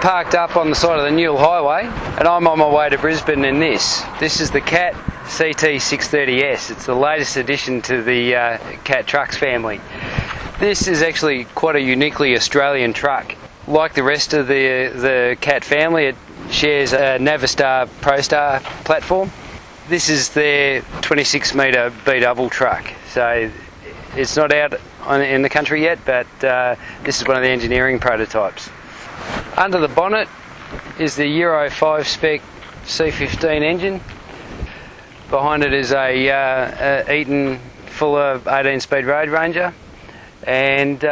I'm parked up on the side of the Newell Highway and I'm on my way to Brisbane in this. This is the Cat CT630S. It's the latest addition to the Cat Trucks family. This is actually quite a uniquely Australian truck. Like the rest of the Cat family, it shares a Navistar ProStar platform. This is their 26 metre B-double truck. So it's not out in the country yet, but this is one of the engineering prototypes. Under the bonnet is the Euro 5 spec C15 engine. Behind it is a Eaton Fuller 18-speed Road Ranger, and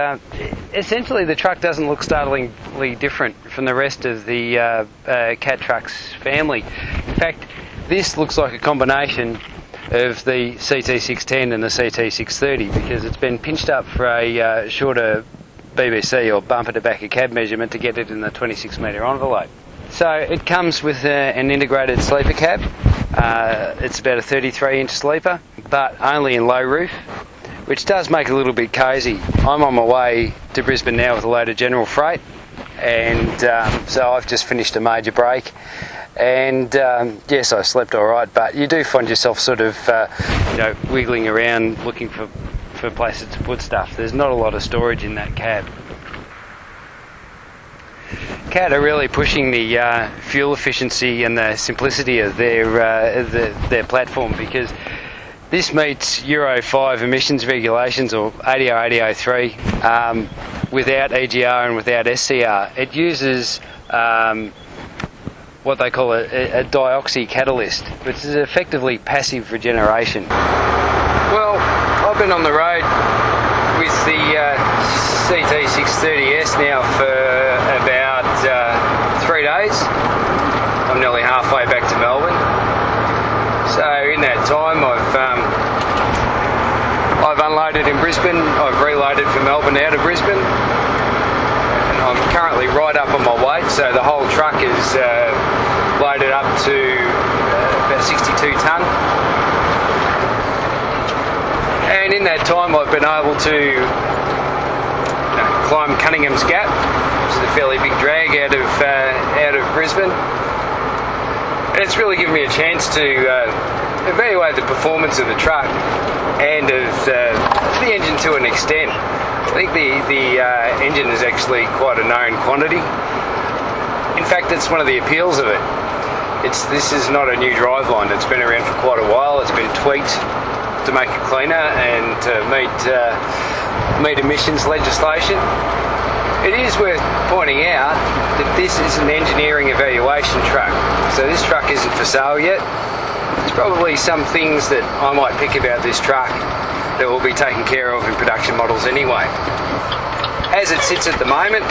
essentially the truck doesn't look startlingly different from the rest of the Cat Trucks family. In fact, this looks like a combination of the CT610 and the CT630 because it's been pinched up for a shorter BBC or bumper to back of cab measurement to get it in the 26 metre envelope. So it comes with an integrated sleeper cab. It's about a 33-inch sleeper, but only in low roof, which does make it a little bit cosy. I'm on my way to Brisbane now with a load of general freight, and so I've just finished a major break. And yes, I slept all right, but you do find yourself sort of wiggling around looking for places to put stuff. There's not a lot of storage in that cab. Cat are really pushing the fuel efficiency and the simplicity of their platform, because this meets Euro 5 emissions regulations, or ADO 8003, without EGR and without SCR. It uses what they call a dioxy catalyst, which is effectively passive regeneration. Well, I've been on the road with the CT630S now for about 3 days. I'm nearly halfway back to Melbourne. So in that time I've unloaded in Brisbane, I've reloaded from Melbourne out of Brisbane. I'm currently right up on my weight, so the whole truck is loaded up to about 62 tonne. And in that time I've been able to climb Cunningham's Gap, which is a fairly big drag out of Brisbane. And it's really given me a chance to evaluate the performance of the truck and of the engine to an extent. I think the engine is actually quite a known quantity. In fact, that's one of the appeals of it. This is not a new driveline. It's been around for quite a while. It's been tweaked to make it cleaner and to meet emissions legislation. It is worth pointing out that this is an engineering evaluation truck. So this truck isn't for sale yet. There's probably some things that I might pick about this truck that will be taken care of in production models anyway. As it sits at the moment,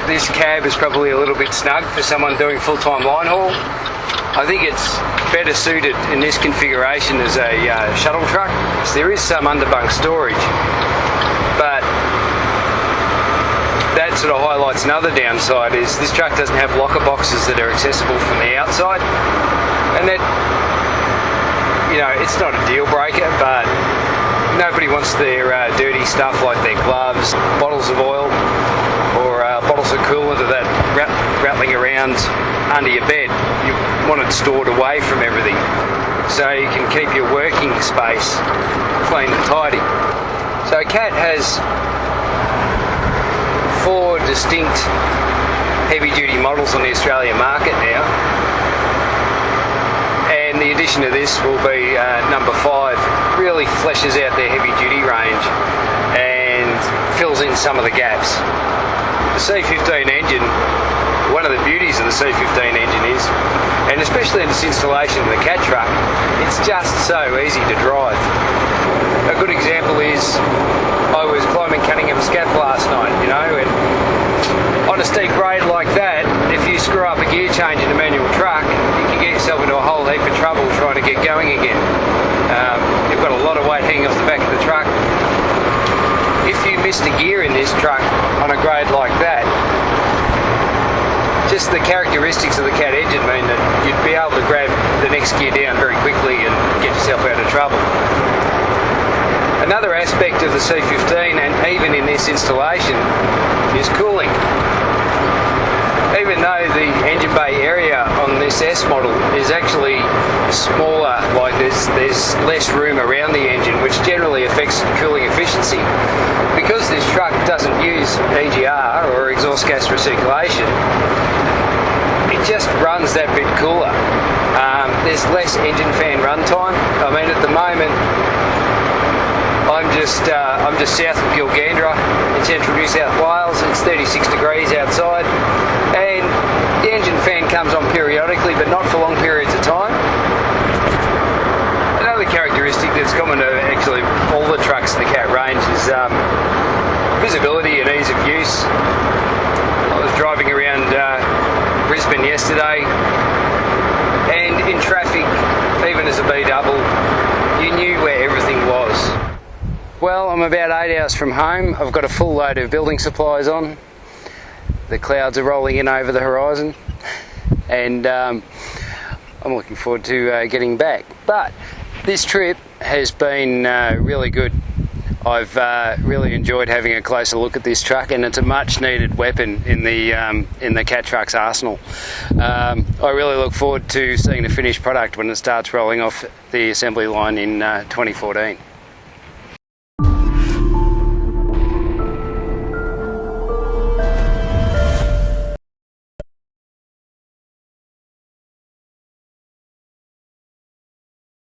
this cab is probably a little bit snug for someone doing full-time line haul. I think it's better suited in this configuration as a shuttle truck. So there is some underbunk storage, but that sort of highlights another downside, is this truck doesn't have locker boxes that are accessible from the outside, and that, it's not a deal breaker, but nobody wants their dirty stuff like their gloves, bottles of oil, or bottles of coolant that rattling around under your bed. You want it stored away from everything so you can keep your working space clean and tidy. So Cat has 4 distinct heavy-duty models on the Australian market now, and the addition of this will be number 5. Really fleshes out their heavy-duty range and fills in some of the gaps. The C15 engine, one of the beauties of the C15 engine is, and especially in this installation of the Cat truck, it's just so easy to drive. A good example is I was climbing Cunningham's Gap last night, and on a steep grade like that, if you screw up a gear change in a manual truck, you can get yourself into a whole heap of trouble trying to get going again. You've got a lot of weight hanging off the back of the truck. If you missed a gear in this truck on a grade like that, just the characteristics of the Cat engine mean that you'd be able to grab the next gear down very quickly and get yourself out of trouble. Another aspect of the C15, and even in this installation, is cooling. Even though the engine bay area on this S model is actually smaller, like there's less room around the engine, which generally affects cooling efficiency. Because this truck doesn't use EGR or exhaust gas recirculation, it just runs that bit cooler. There's less engine fan runtime. I mean, at the moment, I'm just south of Gilgandra in central New South Wales. It's 36 degrees outside, and the engine fan comes on periodically, but not for long periods of time. Another characteristic that's common to actually all the trucks in the Cat range is visibility and ease of use. I was driving around Brisbane yesterday, and in traffic, even as a B-double, you knew where everything was. Well, I'm about 8 hours from home. I've got a full load of building supplies on. The clouds are rolling in over the horizon, and I'm looking forward to getting back. But this trip has been really good. I've really enjoyed having a closer look at this truck, and it's a much needed weapon in the Cat Trucks arsenal. I really look forward to seeing the finished product when it starts rolling off the assembly line in 2014.